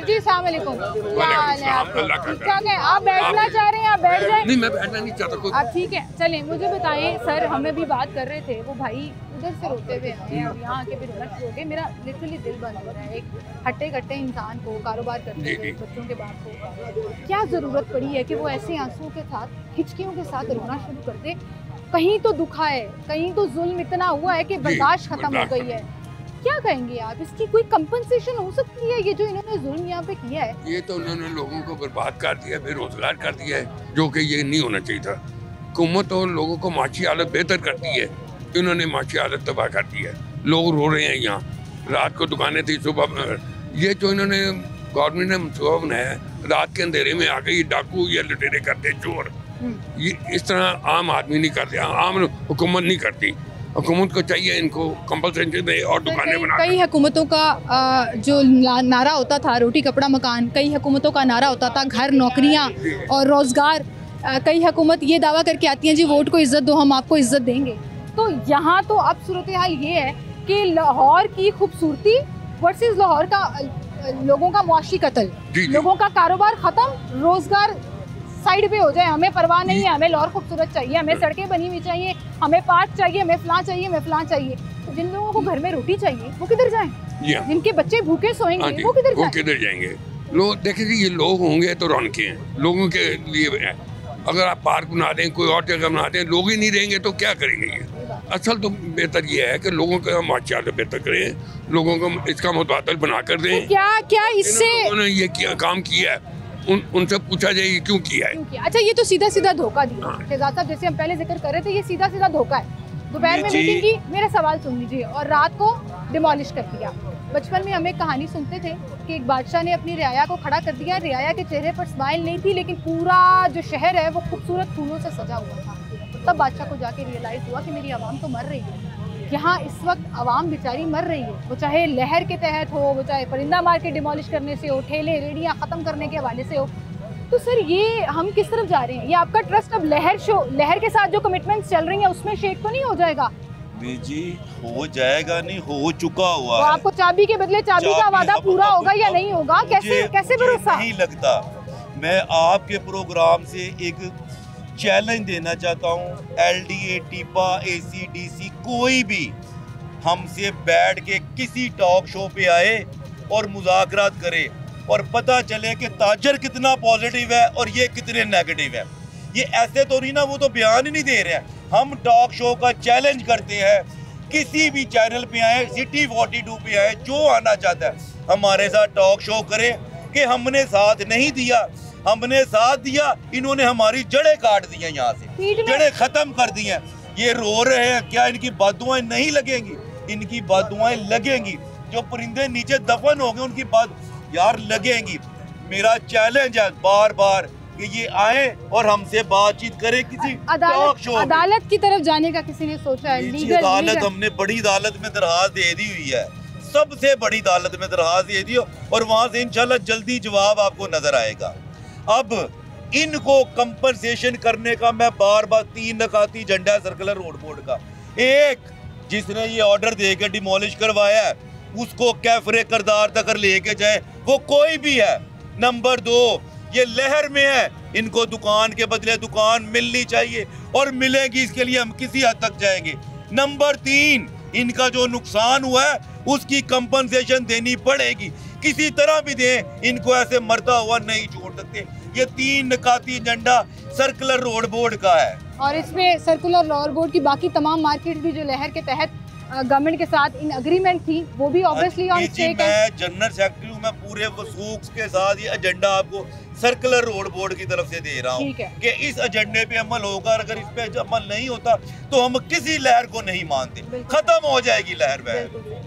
जी, अस्सलाम वालेकुम, क्या हाल है आपका? ठीक ठाक है, आप बैठना चाह रहे हैं, आप बैठ जाएं। नहीं, मैं बैठना नहीं चाहता। आप ठीक है, चलें। मुझे बताएं सर, हमें भी बात कर रहे थे, वो भाई उधर से रोते हुए आए और यहाँ आके भी रोना शुरू हो गए। मेरा लिटरली दिल बंद हो रहा है। एक हट्टे कट्टे इंसान को, कारोबार करते हुए बच्चों के बाप को क्या ज़रूरत पड़ी है कि वो ऐसे आंसुओं के साथ, हिचकियों के साथ रोना शुरू कर दे? कहीं तो दुखा है, कहीं तो जुल्म इतना हुआ है कि बर्दाश्त खत्म हो गई है। क्या कहेंगे आप, इसकी कोई कंपनसेशन हो सकती है? ये जो इन्होंने जुल्म यहाँ पे किया है, ये तो उन्होंने लोगों को बर्बाद कर दिया, बेरोजगार कर दिया है, जो कि ये नहीं होना चाहिए था। हुकूमत और लोगों को माशी हालत बेहतर करती है, इन्होंने माशी हालत तबाह कर दी है। लोग रो रहे हैं। यहाँ रात को दुकानें थी, सुबह ये जो इन्होंने गवर्नमेंट ने मनसूबा बनाया, रात के अंधेरे में आके ये डाकू या लुटेरे करते, चोर, ये इस तरह आम आदमी नहीं करते, आम हुकूमत नहीं करती। हुकूमत को चाहिए इनको कंपलसेशन दे और दुकानें बना। कई हुकूमतों का जो नारा होता था, रोटी कपड़ा मकान, कई हुकूमतों का नारा होता था घर, नौकरियां और रोज़गार। कई हुकूमत ये दावा करके आती हैं जी वोट को इज़्ज़त दो, हम आपको इज़्ज़त देंगे। तो यहाँ तो अब सूरत हाल ये है कि लाहौर की खूबसूरती वर्सेस लाहौर का लोगों का मुआशी कत्ल, लोगों का कारोबार ख़त्म, रोज़गार साइड पे हो जाए। हमें परवाह नहीं है, हमें लाहौर खूबसूरत चाहिए, हमें सड़कें बनी हुई चाहिए, हमें पार्क चाहिए, हमें फलां चाहिए, हमें फलां चाहिए। तो जिन लोगों को घर में रोटी चाहिए वो किधर जाएं? जिनके बच्चे भूखे सोएंगे वो किधर जाएंगे? लोग देखिए, ये लोग होंगे तो रौनकें हैं लोगों के लिए। अगर आप पार्क बना दें, कोई और जगह बना दें, लोग ही नहीं रहेंगे तो क्या करेंगे? ये असल तो बेहतर ये है कि लोगों का माशियात बेहतर करें, लोगों को इसका मुताबिक बना कर दें। क्या इससे उन्होंने ये काम किया है, उनसे पूछा जाए क्यों किया है। अच्छा, ये तो सीधा सीधा धोखा दिया शहजाद साहब, जैसे हम पहले जिक्र कर रहे थे, ये सीधा सीधा धोखा है। दोपहर में मीटिंग की, मेरा सवाल सुन लीजिए, और रात को डिमोलिश कर दिया। बचपन में हम एक कहानी सुनते थे कि एक बादशाह ने अपनी रियाया को खड़ा कर दिया। रियाया के चेहरे पर स्माइल नहीं थी, लेकिन पूरा जो शहर है वो खूबसूरत फूलों से सजा हुआ था। तब बादशाह को जाके रियलाइज़ हुआ कि मेरी आवाम तो मर रही है, यहाँ इस वक्त आवाम बेचारी मर रही है। वो चाहे लहर के तहत हो, वो चाहे परिंदा मार के डिमोलिश करने से हो, ठेले रेडियाँ ख़त्म करने के हवाले से हो। तो सर ये हम किस तरफ जा रहे हैं? ये आपका ट्रस्ट अब लहर के साथ जो कमिटमेंट्स चल रही हैं उसमें शेक तो नहीं हो जाएगा? जी हो जाएगा, नहीं हो चुका हुआ तो है। आपको चाबी के बदले चाबी का वादा पूरा होगा या नहीं होगा? कैसे भरोसा? नहीं लगता। मैं आपके प्रोग्राम से एक चैलेंज देना चाहता हूँ, LDA, टीपा, ACDC कोई भी हमसे बैठ के किसी टॉक शो पे आए और मुज़ाकरात करे और पता चले कि ताजर कितना पॉजिटिव है और ये कितने नेगेटिव है। ये ऐसे तो नहीं ना, वो तो बयान ही नहीं दे रहे हैं। हम टॉक शो का चैलेंज करते हैं, किसी भी चैनल पे आए, सिटी 42 पे आए, जो आना चाहता है हमारे साथ टॉक शो करे कि हमने साथ नहीं दिया, हमने साथ दिया, इन्होंने हमारी जड़ें काट दी हैं, यहाँ से जड़ें खत्म कर दी हैं। ये रो रहे हैं, क्या इनकी बददुआएं नहीं लगेंगी? इनकी बददुआएं लगेंगी। जो परिंदे नीचे दफन हो गए उनकी बात यार लगेंगी। मेरा चैलेंज है बार बार कि ये आए और हमसे बातचीत करें किसी टॉक शो। अदालत की तरफ जाने का किसी ने सोचा है? लीगल अदालत हमने बड़ी अदालत में दरखास्त दे दी हुई है, सबसे बड़ी अदालत में दरखास्त दे दी और वहां से इंशाल्लाह जल्दी जवाब आपको नजर आएगा। अब इनको कंपनसेशन करने का मैं बार बार 3 नकाती एजेंडा है सर्कुलर रोड बोर्ड का। एक, जिसने ये ऑर्डर देकर डिमोलिश करवाया है उसको कैफरे करदार तक लेके जाए, वो कोई भी है। नंबर 2, ये लहर में है, इनको दुकान के बदले दुकान मिलनी चाहिए और मिलेगी, इसके लिए हम किसी हद तक जाएंगे। नंबर 3, इनका जो नुकसान हुआ है उसकी कंपनसेशन देनी पड़ेगी, किसी तरह भी दें, इनको ऐसे मरता हुआ नहीं छोड़ सकते। ये 3 नकाती एजेंडा सर्कुलर रोड बोर्ड का है। और इसमें सर्कुलर रोड बोर्ड की बाकी तमाम मार्केट भी जो लहर के तहत गवर्नमेंट के साथ इन एग्रीमेंट थी वो भी ऑब्वियसली ऑन स्टेक है। मैं जनरल सेक्रेटरी हूं, मैं पूरे वसूख के साथ ये एजेंडा आपको सर्कुलर रोड बोर्ड की तरफ से दे रहा हूं कि इस एजेंडे पे अमल होगा। अगर इस पे अमल नहीं होता तो हम किसी लहर को नहीं मानते, खत्म हो जाएगी लहर।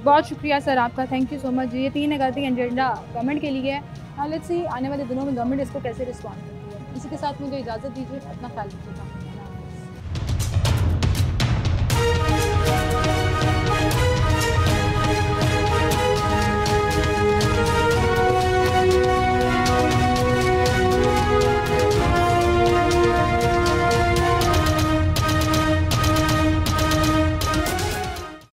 बहुत शुक्रिया सर आपका, थैंक यू सो मच। ये 3 नकाती एजेंडा गवर्नमेंट के लिए है। लेट्स सी आने वाले दिनों में गवर्नमेंट इसको कैसे रिस्पॉन्ड करती है। इसी के साथ मुझे इजाज़त दीजिए, अपना ख्याल रखिएगा।